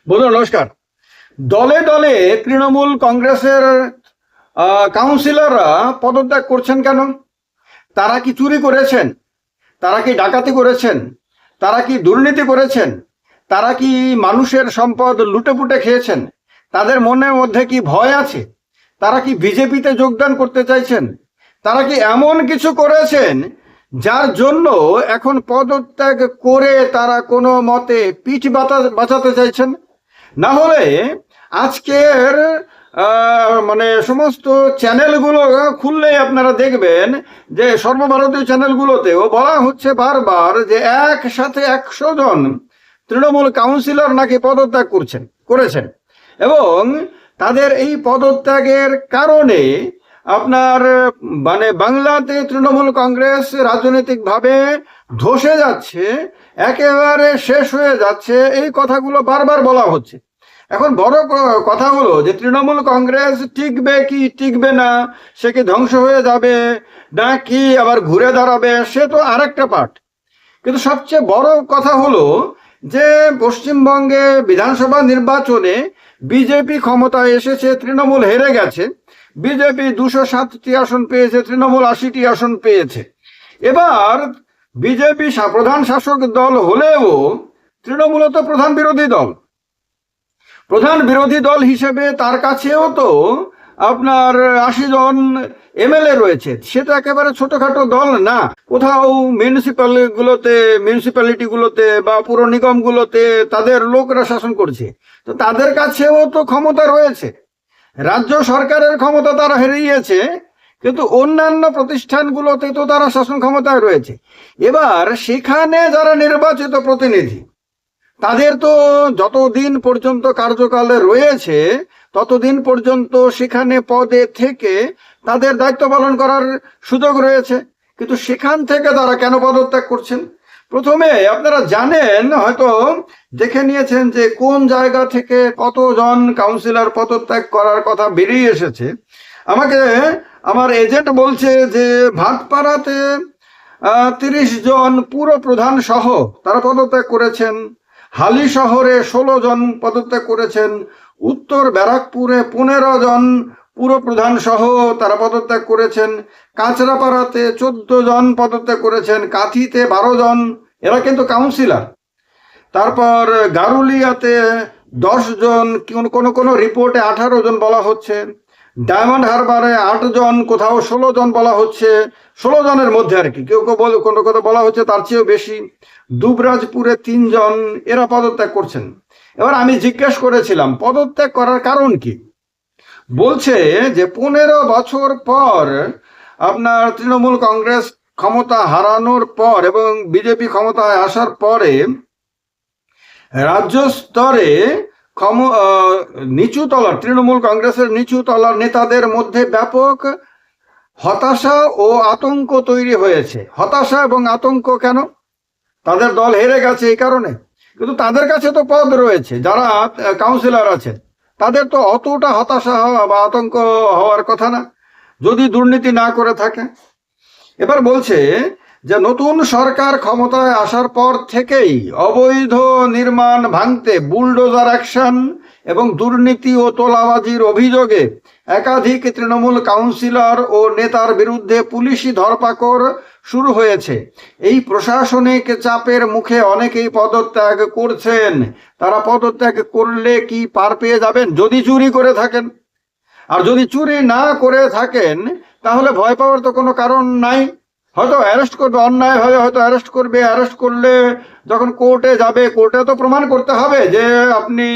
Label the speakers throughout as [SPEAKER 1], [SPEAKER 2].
[SPEAKER 1] বন্ধু নমস্কার। দলে দলে তৃণমূল কংগ্রেসের কাউন্সিলররা পদত্যাগ করছেন কেন? তারা কি চুরি করেছেন? তারা কি ডাকাতি করেছেন? তারা কি দুর্নীতি করেছেন? তারা কি মানুষের সম্পদ লুটেপুটে খেয়েছেন? তাদের মনের মধ্যে কি ভয় আছে? তারা কি বিজেপিতে যোগদান করতে চাইছেন? তারা কি এমন কিছু করেছেন যার জন্য এখন পদত্যাগ করে তারা কোনো মতে পিঠ বাঁচাতে চাইছেন? না হলে আজকের মানে সমস্ত চ্যানেলগুলো খুললেই আপনারা দেখবেন যে সর্বভারতীয় চ্যানেলগুলোতেও বলা হচ্ছে বারবার যে একসাথে 100 জন তৃণমূল কাউন্সিলর নাকি পদত্যাগ করেছেন এবং তাদের এই পদত্যাগের কারণে আপনার মানে বাংলাতে তৃণমূল কংগ্রেস রাজনৈতিকভাবে ধসে যাচ্ছে, একেবারে শেষ হয়ে যাচ্ছে, এই কথাগুলো বারবার বলা হচ্ছে। এখন বড় কথা হলো যে তৃণমূল কংগ্রেস টিকবে কি টিকবে না, সে কি ধ্বংস হয়ে যাবে না কি আবার ঘুরে দাঁড়াবে, সে তো আরেকটা পার্ট। কিন্তু সবচেয়ে বড় কথা হলো যে পশ্চিমবঙ্গে বিধানসভা নির্বাচনে বিজেপি ক্ষমতায় এসেছে, তৃণমূল হেরে গেছে। বিজেপি 207টি আসন পেয়েছে, তৃণমূল 80টি আসন পেয়েছে। এবার বিজেপি প্রধান শাসক দল হলেও তৃণমূল তো প্রধান বিরোধী দল। প্রধান বিরোধী দল হিসেবে তার কাছেও তো আপনার 80 জন এমএলএ রয়েছে। সেটা একেবারে ছোটখাটো দল না। কোথাও মিউনিসিপ্যালিটিগুলোতে বা পুর নিগমগুলোতে তাদের লোকরা শাসন করছে, তো তাদের কাছেও তো ক্ষমতা রয়েছে। রাজ্য সরকারের ক্ষমতা তারা হারিয়েছে, কিন্তু অন্যান্য প্রতিষ্ঠানগুলোতে তো তারা শাসন ক্ষমতায় রয়েছে। এবার সেখানে যারা নির্বাচিত প্রতিনিধি, তাদের তো যতদিন পর্যন্ত কার্যকালে রয়েছে ততদিন পর্যন্ত সেখানে পদে থেকে তাদের দায়িত্ব পালন করার সুযোগ রয়েছে। কিন্তু সেখান থেকে তারা কেন পদত্যাগ করছেন? প্রথমে আপনারা জানেন, হয়তো দেখে নিয়েছেন যে কোন জায়গা থেকে কতজন কাউন্সিলর পদত্যাগ করার কথা বেরিয়ে এসেছে। আমাকে আমার এজেন্ট বলছে যে ভাটপাড়াতে 30 জন পুর প্রধান সহ তারা পদত্যাগ করেছেন। হালি শহরে 16 জন পদত্যাগ করেছেন। উত্তর ব্যারাকপুরে 15 জন পুর প্রধান সহ তারা পদত্যাগ করেছেন। কাঁচরাপাড়াতে 14 জন পদত্যাগ করেছেন। কাঁথিতে 12 জন, এরা কিন্তু কাউন্সিলর। তারপর গারুলিয়াতে 10 জন, কোনো কোনো রিপোর্টে 18 জন বলা হচ্ছে। ডায়মন্ড হারবারে 8 জন, কোথাও 16 জন বলা হচ্ছে। 16 জনের মধ্যে আর কি, কেউ কেউ কোনো কথা বলা হচ্ছে তার চেয়েও বেশি। দুবরাজপুরে 3 জন, এরা পদত্যাগ করছেন। এবার আমি জিজ্ঞেস করেছিলাম পদত্যাগ করার কারণ কি। বলছে যে 15 বছর পর আপনার তৃণমূল কংগ্রেস ক্ষমতা হারানোর পর এবং বিজেপি ক্ষমতায় আসার পরে রাজ্য স্তরে নিচু তলার তৃণমূল কংগ্রেসের নিচু তলার নেতাদের মধ্যে ব্যাপক হতাশা ও আতঙ্ক তৈরি হয়েছে। হতাশা এবং আতঙ্ক কেন? তাদের দল হেরে গেছে এই কারণে। কিন্তু তাদের কাছে তো পদ রয়েছে, যারা কাউন্সিলর আছে তাদের তো অতটা হতাশা হওয়া বা আতঙ্ক হওয়ার কথা না, যদি দুর্নীতি না করে থাকে। এবার বলছে যে নতুন সরকার ক্ষমতায় আসার পর থেকেই অবৈধ নির্মাণ ভাঙতে বুলডোজার অ্যাকশন এবং দুর্নীতি ও তোলাবাজির অভিযোগে একাধিক তৃণমূল কাউন্সিলর ও নেতার বিরুদ্ধে পুলিশি ধরপাকড় শুরু হয়েছে। এই প্রশাসনিক চাপের মুখে অনেকেই পদত্যাগ করছেন। তারা পদত্যাগ করলে কি পার পেয়ে যাবেন যদি চুরি করে থাকেন? আর যদি চুরি না করে থাকেন তাহলে ভয় পাওয়ার তো কোনো কারণ নাই। হয়তো অ্যারেস্ট করবে, অন্যায়ভাবে হয়তো অ্যারেস্ট করবে। অ্যারেস্ট করলে যখন কোর্টে যাবে, কোর্টে তো প্রমাণ করতে হবে যে আপনি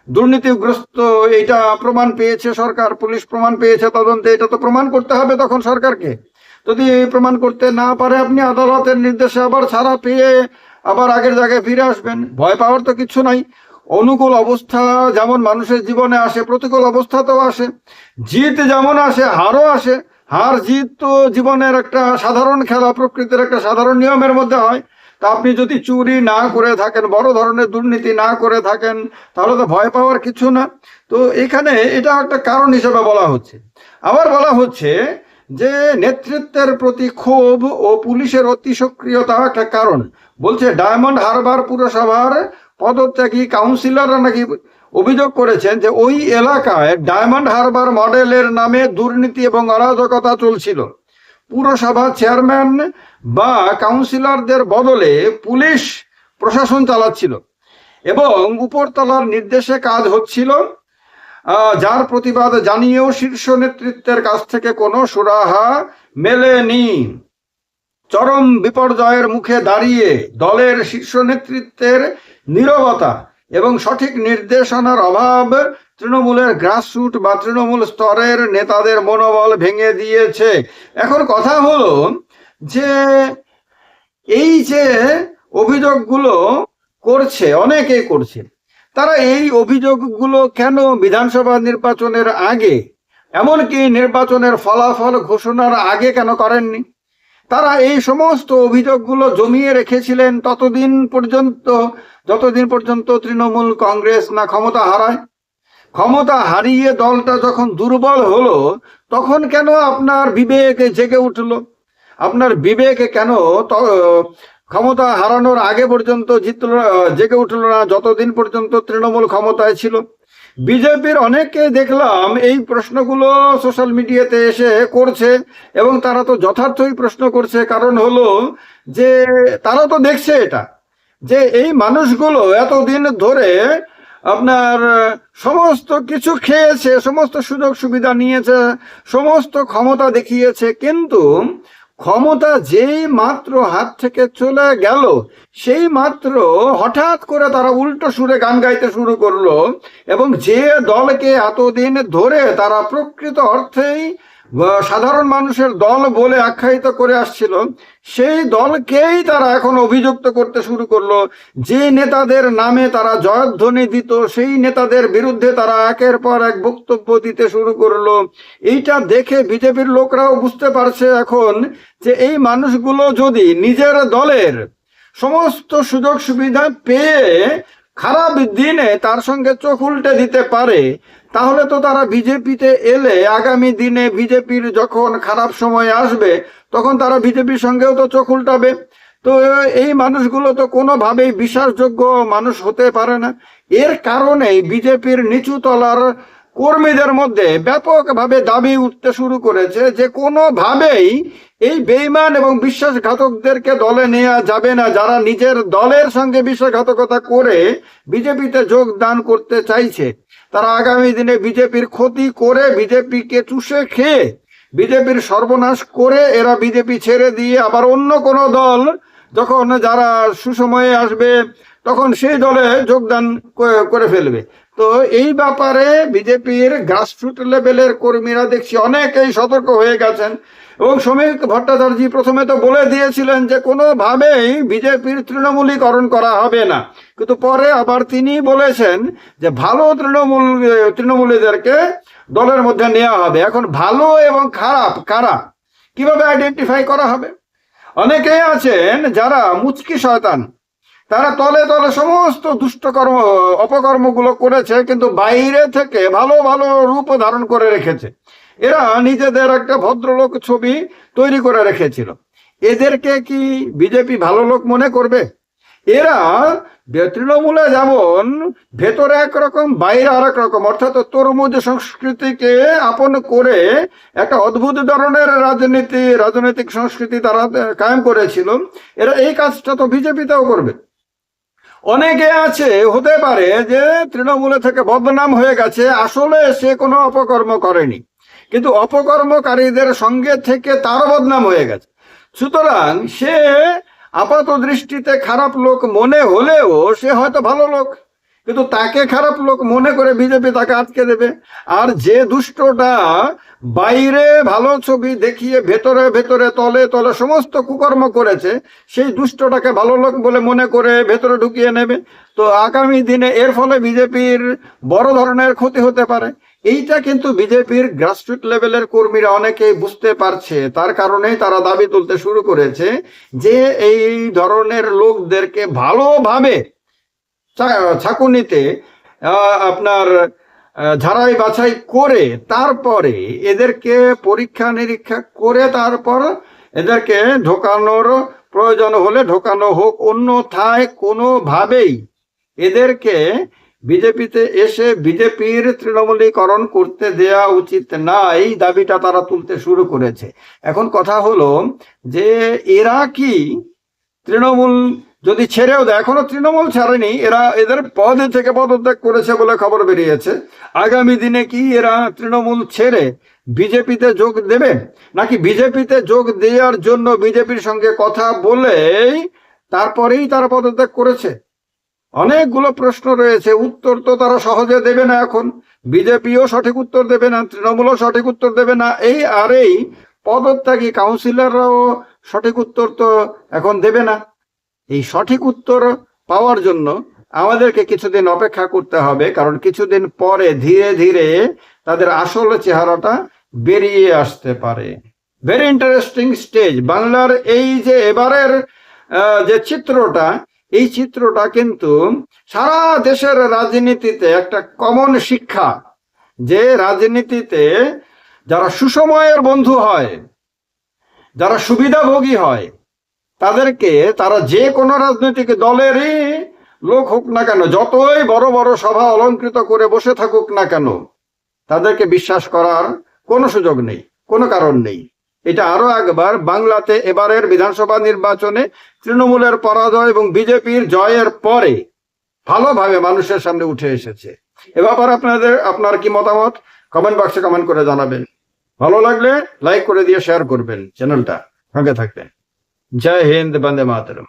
[SPEAKER 1] দুর্নীতিগ্রস্ত, এইটা প্রমাণ পেয়েছে সরকার, পুলিশ প্রমাণ পেয়েছে তদন্তে, এটা তো প্রমাণ করতে হবে তখন সরকারকে। যদি প্রমাণ করতে না পারে আপনি আদালতের নির্দেশে আবার ছাড়া পেয়ে আবার আগের জায়গায় ফিরে আসবেন। ভয় পাওয়ার তো কিছু নাই। অনুকূল অবস্থা যেমন মানুষের জীবনে আসে, প্রতিকূল অবস্থাতেও আসে। জিত যেমন আসে, হারও আসে। হার জিত তো জীবনের একটা সাধারণ খেলা, প্রকৃতির একটা সাধারণ নিয়মের মধ্যে হয়। তা আপনি যদি চুরি না করে থাকেন, বড় ধরনের দুর্নীতি না করে থাকেন, তাহলে তো ভয় পাওয়ার কিছু না। তো এখানে এটা একটা কারণ হিসেবে বলা হচ্ছে। আবার বলা হচ্ছে যে নেতৃত্বের প্রতি ক্ষোভ ও পুলিশের অতি সক্রিয়তা একটা কারণ। বলছে ডায়মন্ড হারবার পুরসভার পদত্যাগী কাউন্সিলররা নাকি অভিযোগ করেছেন যে ওই এলাকায় ডায়মন্ড হারবার মডেলের নামে দুর্নীতি এবং অরাজকতা চলছিল। পুরসভা চেয়ারম্যান বা কাউন্সিলরদের বদলে পুলিশ প্রশাসন চালাচ্ছিল এবং উপরতলার নির্দেশে কাজ হচ্ছিল, যার প্রতিবাদ জানিয়েও শীর্ষ নেতৃত্বের কাছ থেকে কোনো সুরাহা মেলেনি। চরম বিপর্যয়ের মুখে দাঁড়িয়ে দলের শীর্ষ নেতৃত্বের নীরবতা এবং সঠিক নির্দেশনার অভাব তৃণমূলের গ্রাসরুট বা তৃণমূল স্তরের নেতাদের মনোবল ভেঙে দিয়েছে। এখন কথা হলো যে এই যে অভিযোগগুলো করছে, অনেকে করছে, তারা এই অভিযোগগুলো কেন বিধানসভা নির্বাচনের আগে, এমনকি নির্বাচনের ফলাফল ঘোষণার আগে কেন করেননি? তারা এই সমস্ত অভিযোগগুলো জমিয়ে রেখেছিলেন যতদিন পর্যন্ত তৃণমূল কংগ্রেস না ক্ষমতা হারায়। ক্ষমতা হারিয়ে দলটা যখন দুর্বল হলো, তখন কেন আপনার বিবেক জেগে উঠলো? আপনার বিবেক কেন ক্ষমতা হারানোর আগে পর্যন্ত জেগে উঠল না, যতদিন পর্যন্ত তৃণমূল ক্ষমতায় ছিল? বিজেপির অনেককে দেখলাম এই প্রশ্নগুলো সোশ্যাল মিডিয়াতে এসে করছে, এবং তারা তো যথার্থই প্রশ্ন করছে। কারণ হলো যে তারা তো দেখছে এটা, যে এই মানুষগুলো এতদিন ধরে আপনার সমস্ত কিছু খেয়েছে, সমস্ত সুযোগ সুবিধা নিয়েছে, সমস্ত ক্ষমতা দেখিয়েছে, কিন্তু ক্ষমতা যেই মাত্র হাত থেকে চলে গেল, সেই মাত্র হঠাৎ করে তারা উল্টো সুরে গান গাইতে শুরু করলো, এবং যে দলকে এতদিন ধরে তারা প্রকৃত অর্থেই সাধারণ মানুষের দল বলে আখ্যায়িত করে আসছিল, সেই দলকেই তারা এখন অভিযুক্ত করতে শুরু করলো। যে নেতাদের নামে তারা জয়ধ্বনি দিত, সেই নেতাদের বিরুদ্ধে তারা একের পর এক বক্তব্য দিতে শুরু করলো। এইটা দেখে বিজেপির লোকরাও বুঝতে পারছে এখন যে এই মানুষগুলো যদি নিজের দলের সমস্ত সুযোগ সুবিধা পেয়ে খারাপ দিনে তার সঙ্গে চোখ উল্টে দিতে পারে, তাহলে তো তারা বিজেপিতে এলে আগামী দিনে বিজেপির যখন খারাপ সময় আসবে, তখন তারা বিজেপির সঙ্গেও তো চোখ উল্টাবে। তো এই মানুষগুলো তো কোনোভাবেই বিশ্বাসযোগ্য মানুষ হতে পারে না। এর কারণেই বিজেপির নিচু তলার কর্মীদের মধ্যে ব্যাপকভাবে দাবি উঠতে শুরু করেছে যে কোনোভাবেই এই বেঈমান এবং বিশ্বাসঘাতকদেরকে দলে নেওয়া যাবে না, যারা নিজের দলের সঙ্গে বিশ্বাসঘাতকতা করে বিজেপিতে যোগদান করতে চাইছে। তারা আগামী দিনে বিজেপির ক্ষতি করে, বিজেপিকে চুষে খেয়ে, বিজেপির সর্বনাশ করে এরা বিজেপি ছেড়ে দিয়ে আবার অন্য কোনো দল যখন যারা সুসময়ে আসবে, তখন সেই দলে যোগদান করে ফেলবে। তো এই ব্যাপারে বিজেপির গ্রাসরুট লেভেলের কর্মীরা দেখছি অনেকেই সতর্ক হয়ে গেছেন, এবং শ্রমিক ভট্টাচার্য প্রথমে তো বলে দিয়েছিলেন যে কোনোভাবেই বিজেপির তৃণমূলীকরণ করা হবে না, কিন্তু পরে আবার তিনি বলেছেন যে ভালো তৃণমূলীদেরকে দলের মধ্যে নেওয়া হবে। এখন ভালো এবং খারাপ কারা, কিভাবে আইডেন্টিফাই করা হবে? অনেকেই আছেন যারা মুচকি শয়তান, তারা তলে তলে সমস্ত দুষ্টকর্ম অপকর্মগুলো করেছে, কিন্তু বাইরে থেকে ভালো ভালো রূপ ধারণ করে রেখেছে। এরা নিজেদের একটা ভদ্রলোক ছবি তৈরি করে রেখেছিল। এদেরকে কি বিজেপি ভালো লোক মনে করবে? এরা তৃণমূলে যেমন ভেতরে একরকম বাইরে আর এক রকম, অর্থাৎ তরমুজ সংস্কৃতিকে আপন করে একটা অদ্ভুত ধরনের রাজনৈতিক সংস্কৃতি তারা কায়েম করেছিল। এরা এই কাজটা তো বিজেপিতেও করবে। অনেকে আছে, হতে পারে যে তৃণমূলে থেকে বদনাম হয়ে গেছে, আসলে সে কোনো অপকর্ম করেনি, কিন্তু অপকর্মকারীদের সঙ্গে থেকে তার বদনাম হয়ে গেছে। সুতরাং সে আপাত দৃষ্টিতে খারাপ লোক মনে হলেও সে হয়তো ভালো লোক, কিন্তু তাকে খারাপ লোক মনে করে বিজেপি তাকে আটকে দেবে। আর যে দুষ্টটা বাইরে ভালো ছবি দেখিয়ে ভেতরে ভেতরে তলে তলে সমস্ত কুকর্ম করেছে, সেই দুষ্টটাকে ভালো লোক বলে মনে করে ভেতরে ঢুকিয়ে নেবে। তো আগামী দিনে এর ফলে বিজেপির বড় ধরনের ক্ষতি হতে পারে। এইটা কিন্তু বিজেপির গ্রাসরুট লেভেলের কর্মীরা অনেকেই বুঝতে পারছে। তার কারণেই তারা দাবি তুলতে শুরু করেছে যে এই ধরনের লোকদেরকে ভালোভাবে ছাঁকুনিতে আপনার ঝাড়াই বাছাই করে তারপরে এদেরকে পরীক্ষা নিরীক্ষা করে তারপর এদেরকে ঢোকানোর প্রয়োজন হলে ঢোকানো হোক, অন্যথায় কোনোভাবেই এদেরকে বিজেপিতে এসে বিজেপির তৃণমূলীকরণ করতে দেয়া উচিত না, এই দাবিটা তারা তুলতে শুরু করেছে। এখন কথা হলো যে এরা কি তৃণমূল যদি ছেড়েও দেয়, এখনো তৃণমূল ছাড়েনি, এরা এদের পদে থেকে পদত্যাগ করেছে বলে খবর বেরিয়েছে। আগামী দিনে কি এরা তৃণমূল ছেড়ে বিজেপিতে যোগ দেবে, নাকি বিজেপিতে যোগ দেওয়ার জন্য বিজেপির সঙ্গে কথা বলেই তারপরেই তারা পদত্যাগ করেছে? অনেকগুলো প্রশ্ন রয়েছে, উত্তর তো তারা সহজে দেবে না। এখন বিজেপিও সঠিক উত্তর দেবে না, তৃণমূলও সঠিক উত্তর দেবে না, এই পদত্যাগী কাউন্সিলররাও সঠিক উত্তর তো এখন দেবে না। এই সঠিক উত্তর পাওয়ার জন্য আমাদেরকে কিছুদিন অপেক্ষা করতে হবে, কারণ কিছুদিন পরে ধীরে ধীরে তাদের আসল চেহারাটা বেরিয়ে আসতে পারে। ভেরি ইন্টারেস্টিং স্টেজ বাংলার এই যে এবারের যে চিত্রটা, এই চিত্রটা কিন্তু সারা দেশের রাজনীতিতে একটা কমন শিক্ষা, যে রাজনীতিতে যারা সুসময়ের বন্ধু হয়, যারা সুবিধাভোগী হয়, তাদেরকে তারা যে কোনো রাজনৈতিক দলেরই লোক হোক না কেন, যতই বড় বড় সভা অলঙ্কৃত করে বসে থাকুক না কেন, তাদেরকে বিশ্বাস করার কোনো সুযোগ নেই, কোনো কারণ নেই। এটা আরো একবার বাংলাতে এবারের বিধানসভা নির্বাচনে তৃণমূলের পরাজয় এবং বিজেপির জয়ের পরে ভালোভাবে মানুষের সামনে উঠে এসেছে। এ ব্যাপারে আপনার কি মতামত কমেন্ট বক্সে কমেন্ট করে জানাবেন। ভালো লাগলে লাইক করে দিয়ে শেয়ার করবেন, চ্যানেলটা সঙ্গে থাকবেন। জয় হিন্দ, বন্দে মাতরম।